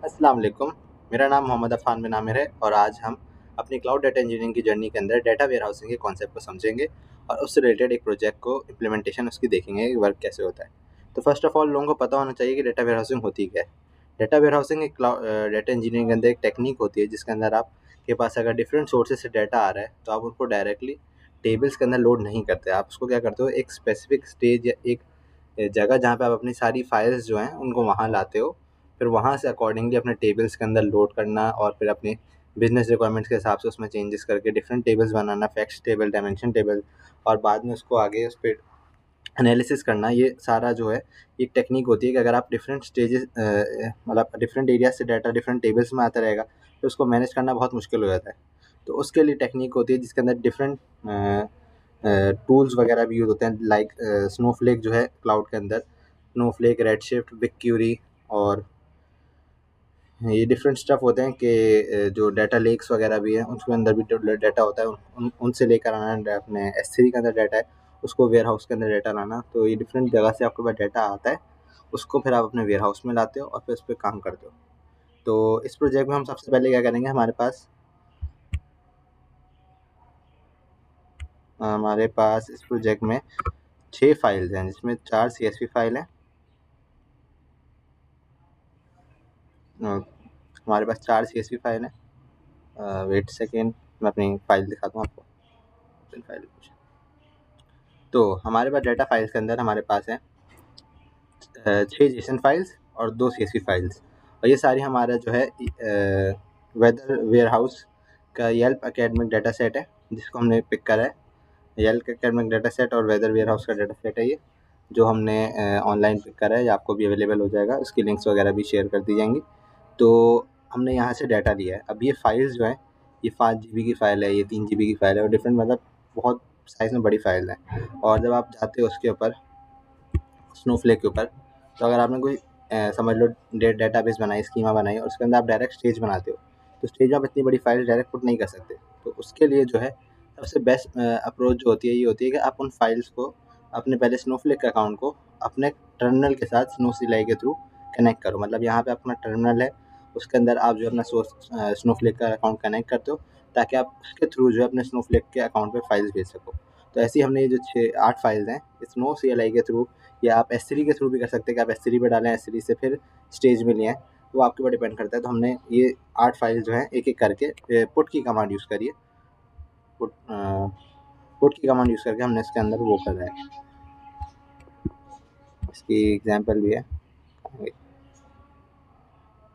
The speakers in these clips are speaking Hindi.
अस्सलाम वालेकुम। मेरा नाम मोहम्मद अफ़ान बिन आमिर है और आज हम अपनी क्लाउड डेटा इंजीनियरिंग की जर्नी के अंदर डेटा वेयरहाउसिंग के कॉन्सेप्ट को समझेंगे और उससे रिलेटेड एक प्रोजेक्ट को इम्प्लीमेंटेशन उसकी देखेंगे कि वर्क कैसे होता है। तो फर्स्ट ऑफ ऑल लोगों को पता होना चाहिए कि डेटा वेयरहाउसिंग होती क्या है। डेटा वेयरहाउसिंग एक डेटा इंजीनियरिंग के अंदर एक टेक्निक होती है जिसके अंदर आपके पास अगर डिफरेंट सोर्सेज से डेटा आ रहा है तो आप उनको डायरेक्टली टेबल्स के अंदर लोड नहीं करते। आप उसको क्या करते हो, एक स्पेसिफिक स्टेज या एक जगह जहाँ पे आप अपनी सारी फाइल्स जो हैं उनको वहाँ लाते हो, फिर वहाँ से अकॉर्डिंगली अपने टेबल्स के अंदर लोड करना और फिर अपने बिजनेस रिक्वायरमेंट्स के हिसाब से उसमें चेंजेस करके डिफरेंट टेबल्स बनाना, फैक्ट्स टेबल, डायमेंशन टेबल, और बाद में उसको आगे उस पर एनालिसिस करना। ये सारा जो है एक टेक्निक होती है कि अगर आप डिफरेंट स्टेजेस मतलब डिफरेंट एरियाज से डाटा डिफरेंट टेबल्स में आता रहेगा तो उसको मैनेज करना बहुत मुश्किल हो जाता है। तो उसके लिए टेक्निक होती है जिसके अंदर डिफरेंट टूल्स वगैरह भी यूज़ होते हैं, लाइक स्नोफ्लेक जो है क्लाउड के अंदर, स्नोफ्लेक, रेडशिफ्ट, बिगक्यूरी, और ये डिफरेंट स्टफ होते हैं कि जो डाटा लेक्स वगैरह भी हैं उसके अंदर भी डाटा होता है, उनसे लेकर आना अपने S3 के अंदर डाटा है, उसको वेयर हाउस के अंदर डाटा लाना। तो ये डिफरेंट जगह से आपके पास डाटा आता है, उसको फिर आप अपने वेयर हाउस में लाते हो और फिर उस पर काम करते हो। तो इस प्रोजेक्ट में हम सबसे पहले क्या करेंगे, हमारे पास इस प्रोजेक्ट में 6 फाइल्स हैं जिसमें 4 CSV फाइल हैं। हमारे पास 4 CSV फाइल हैं। वेट सेकेंड, मैं अपनी फाइल दिखाता हूँ आपको, अपनी फाइल। तो हमारे पास डाटा फाइल्स के अंदर हमारे पास है 6 जेसन फाइल्स और 2 CSV फाइल्स, और ये सारी हमारा जो है वेदर वेयर हाउस का येल्प एकेडमिक डाटा सेट है जिसको हमने पिक करा है। येल्प एकेडमिक डाटा सेट और वेदर वेयर हाउस का डाटा सेट है ये, जो हमने ऑनलाइन पिक करा है, ये आपको भी अवेलेबल हो जाएगा, उसकी लिंक्स वगैरह भी शेयर कर दी जाएंगी। तो हमने यहाँ से डाटा लिया है। अब ये फाइल्स जो है, ये 5 GB की फ़ाइल है, ये 3 GB की फ़ाइल है, और डिफरेंट मतलब बहुत साइज़ में बड़ी फाइल है। और जब आप जाते हो उसके ऊपर, स्नोफ्लेक के ऊपर, तो अगर आपने कोई समझ लो डेटाबेस बनाई, स्कीमा बनाई, और उसके अंदर आप डायरेक्ट स्टेज बनाते हो, तो स्टेज में आप इतनी बड़ी फाइल डायरेक्ट पुट नहीं कर सकते। तो उसके लिए जो है सबसे बेस्ट अप्रोच जो होती है ये होती है कि आप उन फाइल्स को अपने पहले स्नोफ्लेक के अकाउंट को अपने टर्मिनल के साथ स्नो CLI के थ्रू कनेक्ट करो। मतलब यहाँ पे अपना टर्मिनल है, उसके अंदर आप जो है अपना सोर्स स्नोफ्लेक का अकाउंट कनेक्ट करते हो ताकि आप उसके थ्रू जो है अपने स्नोफ्लेक के अकाउंट पे फाइल्स भेज सको। तो ऐसे ही हमने ये जो 6-8 फाइल्स हैं स्नो CLI के थ्रू, या आप S3 के थ्रू भी कर सकते हैं कि आप S3 पे डालें, S3 से फिर स्टेज में लिए हैं, तो वो आपके ऊपर डिपेंड करता है। तो हमने ये 8 फाइल जो हैं एक-एक करके पुट की कमांड यूज़ करी है। पुट पुट की कमांड यूज़ करके हमने इसके अंदर वो करा है। इसकी एग्जांपल भी है।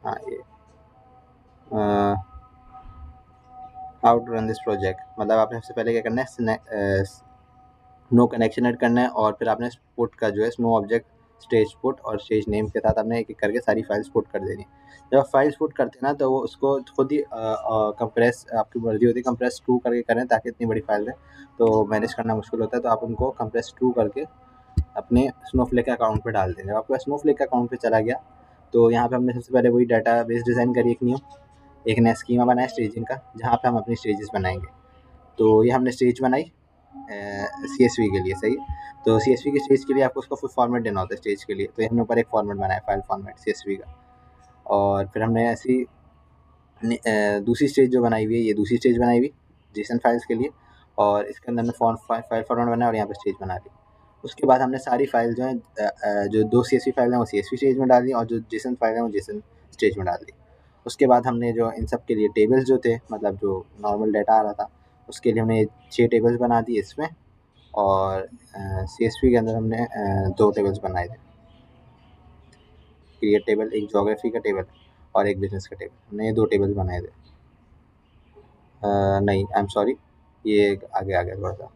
हाँ, ये how to run this project, मतलब आपने सबसे पहले क्या करना है, नो कनेक्शन ऐड करना है, और फिर आपने पुट का जो है स्नो ऑब्जेक्ट स्टेज पुट और स्टेज नेम के साथ आपने एक एक करके सारी फाइल्स पुट कर देनी है। जब आप फाइल्स पुट करते हैं ना तो वो उसको खुद ही कंप्रेस, आपकी मर्जी होती है कंप्रेस टू करके करें, ताकि इतनी बड़ी फाइल है तो मैनेज करना मुश्किल होता है। तो आप उनको कंप्रेस टू करके अपने स्नोफ्लेक के अकाउंट पे डाल दें। जब आपका स्नोफ्लेक के अकाउंट पे चला गया तो यहाँ पे हमने सबसे पहले वही डाटा बेस डिज़ाइन करी, एक न्यू एक नया स्कीमा बनाया स्टेजिंग का, जहाँ पे हम अपनी स्टेजेस बनाएंगे। तो ये हमने स्टेज बनाई CSV के लिए, सही। तो CSV के स्टेज के लिए आपको उसका फुल फॉर्मेट देना होता है स्टेज के लिए, तो ये हमने ऊपर एक फॉर्मेट बनाया, फाइल फॉर्मेट CSV का। और फिर हमने ऐसी दूसरी स्टेज जो बनाई हुई है, ये दूसरी स्टेज बनाई हुई जेसन फाइल्स के लिए, और इसके अंदर हमने फाइल फॉर्मेट बनाया और यहाँ पे स्टेज बना ली। उसके बाद हमने सारी फाइल जो है जो 2 CSV फाइल हैं वो CSV स्टेज में डाल दी, और जो जेसन फाइल है वो जेसन स्टेज में डाल दी। उसके बाद हमने जो इन सब के लिए टेबल्स जो थे, मतलब जो नॉर्मल डाटा आ रहा था, उसके लिए हमने 6 टेबल्स बना दिए इसमें, और CSV के अंदर हमने 2 टेबल्स बनाए थे, क्रिएट टेबल, एक ज्योग्राफी का टेबल और एक बिजनेस का टेबल। हमने ये 2 टेबल बनाए थे। नहीं, आई एम सॉरी, ये आगे आ गया थोड़ा सा।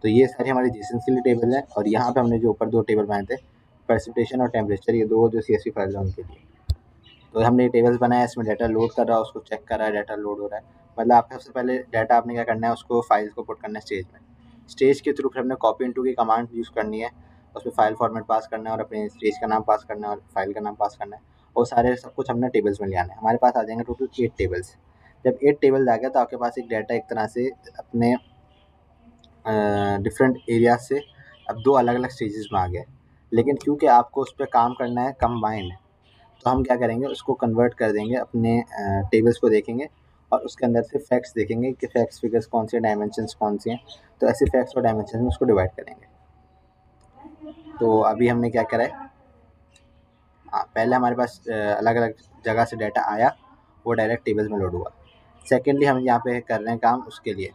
तो ये सारी हमारी जेसन के लिए टेबल है, और यहाँ पे हमने जो ऊपर 2 टेबल बनाए थे, प्रेसिपिटेशन और टेम्परेचर, ये 2 जो CSV फाइल है उनके लिए। तो हमने ये टेबल्स बनाया, इसमें डाटा लोड कर रहा है, उसको चेक कर रहा है, डाटा लोड हो रहा है। मतलब आपको सबसे पहले डाटा आपने क्या करना है, उसको फाइल्स को पुट करना है स्टेज में। स्टेज के थ्रू फिर हमने कॉपी इनटू की कमांड यूज़ करनी है, उसमें फाइल फॉर्मेट पास करना है और अपने स्टेज का नाम पास करना है और फाइल का नाम पास करना है, और सारे सब कुछ हमने टेबल्स में ले आना है। हमारे पास आ जाएंगे टोटल 8 टेबल्स। जब 8 टेबल्स आ गया तो आपके पास एक डाटा एक तरह से अपने डिफरेंट एरिया से अब 2 अलग अलग स्टेजेस में आ गया। लेकिन क्योंकि आपको उस पर काम करना है कंबाइंड, तो हम क्या करेंगे, उसको कन्वर्ट कर देंगे अपने टेबल्स को देखेंगे और उसके अंदर से फैक्ट्स देखेंगे कि फैक्ट्स फिगर्स कौन से, डायमेंशंस कौन से हैं, तो ऐसे फैक्ट्स और डायमेंशन में उसको डिवाइड करेंगे। तो अभी हमने क्या करा है, पहले हमारे पास अलग अलग जगह से डाटा आया, वो डायरेक्ट टेबल्स में लोड हुआ। सेकेंडली हम यहाँ पे कर रहे हैं काम उसके लिए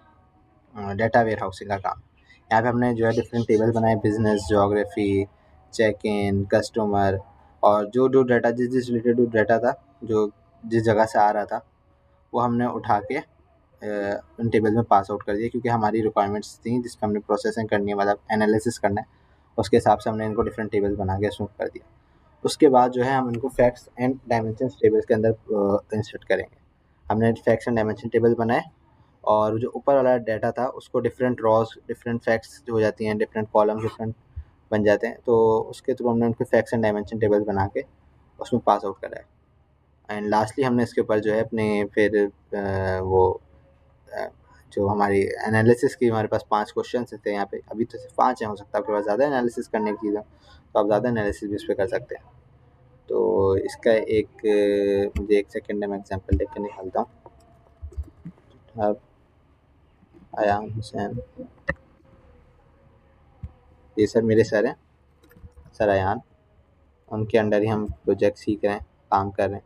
डाटा वेयर हाउसिंग का काम। यहाँ पे हमने जो है डिफरेंट टेबल बनाए, business, geography, check in, customer, और जो जो डाटा जिस रिलेटेड डाटा था, जो जिस जगह से आ रहा था, वो हमने उठा के उन टेबल में पास आउट कर दिया, क्योंकि हमारी रिक्वायरमेंट्स थी जिस पर हमने प्रोसेसिंग करनी है, मतलब एनालिसिस करना है, उसके हिसाब से हमने इनको डिफरेंट टेबल्स बना के उसमें कर दिया। उसके बाद जो है हम इनको फैक्ट्स एंड डायमेंशंस टेबल्स के अंदर इंसर्ट करेंगे। हमने फैक्ट्स एंड डायमेंशन टेबल बनाए, और जो ऊपर वाला डाटा था उसको डिफरेंट रॉज, डिफरेंट फैक्ट्स हो जाती हैं, डिफरेंट कॉलम डिफरेंट बन जाते हैं, तो उसके थ्रू हमने उनके फैक्ट्स एंड डायमेंशन टेबल बना के उसमें पास आउट करा है। एंड लास्टली हमने इसके ऊपर जो है अपने फिर वो जो हमारी एनालिसिस की, हमारे पास 5 क्वेश्चन थे यहाँ पे, अभी तो सिर्फ 5 हैं, हो सकता है आपके पास ज़्यादा एनालिसिस करने की चीज़ें, तो आप ज़्यादा एनालिसिस भी इस पर कर सकते हैं। तो इसका मुझे 1 सेकेंड में एग्जांपल देख के निकालता हूँ। अब अयान हुसैन, ये सर मेरे सर हैं, सर अयान, उनके अंडर ही हम प्रोजेक्ट सीख रहे हैं, काम कर रहे हैं।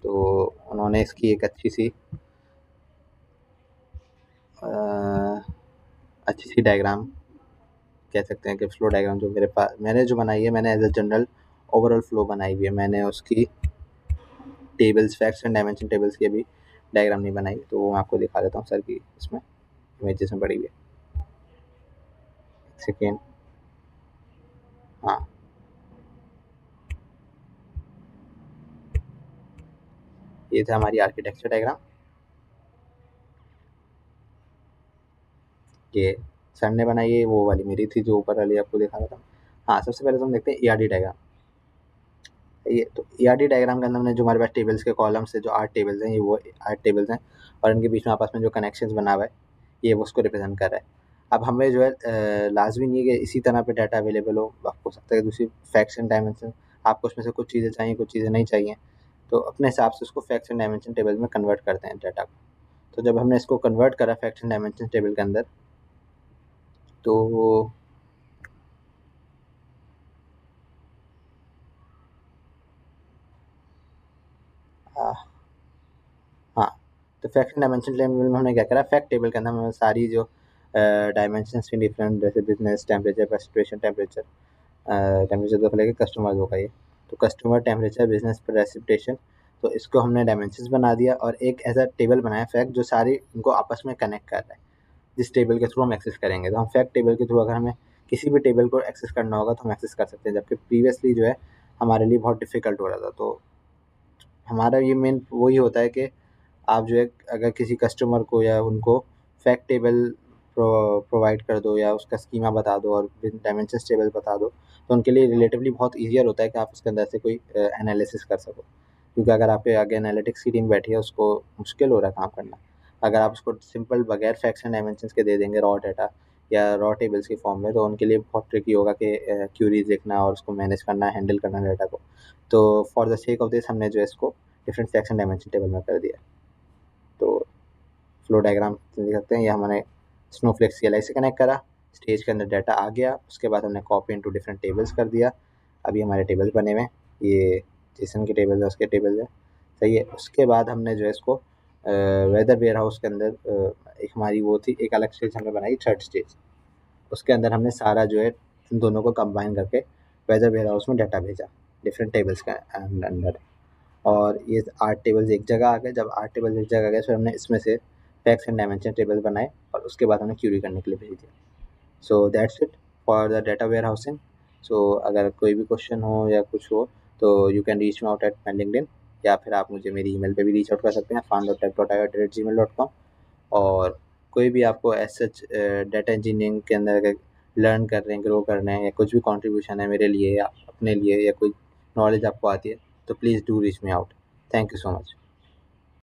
तो उन्होंने इसकी एक अच्छी सी डायग्राम कह सकते हैं कि फ्लो डायग्राम जो मेरे पास मैंने जो बनाई है, मैंने as a general overall flow बनाई हुई है, मैंने उसकी tables, facts and dimension tables की अभी डायग्राम नहीं बनाई, तो वो मैं आपको दिखा देता हूँ सर की इसमें इमेजेस में पड़ी हुई है। सेकेंड, हाँ, ये था हमारी आर्किटेक्चर डायग्राम। ये सर ने बनाई है, वो वाली मेरी थी जो ऊपर वाली आपको दिखा रहा था। हाँ, सबसे पहले तो हम देखते हैं ईआरडी डायग्राम। ये तो ईआरडी डायग्राम के अंदर हमने जो हमारे पास टेबल्स के कॉलम्स है, जो 8 टेबल्स हैं, ये वो 8 टेबल्स हैं, और इनके बीच में आपस में जो कनेक्शंस बना हुआ है, ये वो उसको रिप्रेजेंट कर रहा है। अब हमें जो है लाजमी नहीं है कि इसी तरह पे डाटा अवेलेबल हो, आपको हो सकता है दूसरी फैक्ट्स एंड डायमेंशन, आपको उसमें से कुछ चीज़ें चाहिए, कुछ चीज़ें नहीं चाहिए, तो अपने हिसाब से उसको फैक्ट्स एंड डायमेंशन टेबल में कन्वर्ट करते हैं डाटा को। तो जब हमने इसको कन्वर्ट करा फैक्ट्स एंड डायमेंशन टेबल के अंदर, तो हाँ, तो फैक्ट एंड डायमेंशन टेबल में हमने क्या करा, फैक्ट टेबल के अंदर हमने सारी जो डायमेंशंस की डिफरेंट, जैसे business, temperature, precipitation, temperature, temperature तो लेके कस्टमर होगा ये, तो कस्टमर, टेम्परेचर, बिजनेस, प्रेसिपिटेशन, तो इसको हमने डायमेंशंस बना दिया और एक ऐसा टेबल बनाया फैक्ट जो सारी इनको आपस में कनेक्ट कर रहा है, जिस टेबल के थ्रू हम एक्सेस करेंगे। तो हम फैक्ट टेबल के थ्रू अगर हमें किसी भी टेबल को एक्सेस करना होगा तो हम एक्सेस कर सकते हैं, जबकि प्रीवियसली जो है हमारे लिए बहुत डिफिकल्ट हो रहा था। तो हमारा ये मेन वही होता है कि आप जो है अगर किसी कस्टमर को या उनको फैक्ट टेबल प्रोवाइड कर दो या उसका स्कीमा बता दो और डायमेंशंस टेबल बता दो, तो उनके लिए रिलेटिवली बहुत ईजियर होता है कि आप उसके अंदर से कोई एनालिसिस कर सको, क्योंकि अगर आपके आगे एनालिटिक्स की टीम बैठी है, उसको मुश्किल हो रहा है काम करना। अगर आप उसको सिंपल बगैर फैक्ट्स एंड डायमेंशंस के दे देंगे रॉ डाटा या रॉ टेबल्स की फॉर्म में, तो उनके लिए बहुत ट्रिकी होगा कि क्यूरीज लिखना और उसको मैनेज करना, हैंडल करना डाटा को। तो for the sake of this हमने जो है इसको different facts and dimension table में कर दिया। तो फ्लो डायग्राम देख सकते हैं, ये हमने स्नोफ्लेक्स CLI से कनेक्ट करा, स्टेज के अंदर डाटा आ गया, उसके बाद हमने कॉपी इनटू डिफरेंट टेबल्स कर दिया। अभी हमारे टेबल्स बने हुए हैं, ये जेसन के टेबल्स है, उसके टेबल्स है, सही है। उसके बाद हमने जो है इसको वेदर वेयर हाउस के अंदर एक हमारी वो थी, एक अलग स्टेज हमने बनाई, थर्ड स्टेज, उसके अंदर हमने सारा जो है इन दोनों को कंबाइन करके वेदर वेयर हाउस में डाटा भेजा डिफरेंट टेबल्स के अंदर। और ये 8 टेबल्स एक जगह आ गए। जब 8 टेबल्स एक जगह आ गए, फिर हमने इसमें से फैक्ट्स एंड डायमेंशन टेबल बनाए और उसके बाद हमने क्यूरी करने के लिए भेज दिया। So that's it for the data warehousing. So अगर कोई भी क्वेश्चन हो या कुछ हो तो you can reach me out at my LinkedIn, या फिर आप मुझे मेरी ईमेल पे भी रीच आउट कर सकते हैं, fan.tech.io@gmail.com। और कोई भी आपको एज सच डाटा इंजीनियरिंग के अंदर अगर लर्न कर रहे हैं, ग्रो कर रहे हैं, या कुछ भी कंट्रीब्यूशन है मेरे लिए या अपने लिए, या कोई नॉलेज आपको आती है, तो please do reach me out. Thank you so much.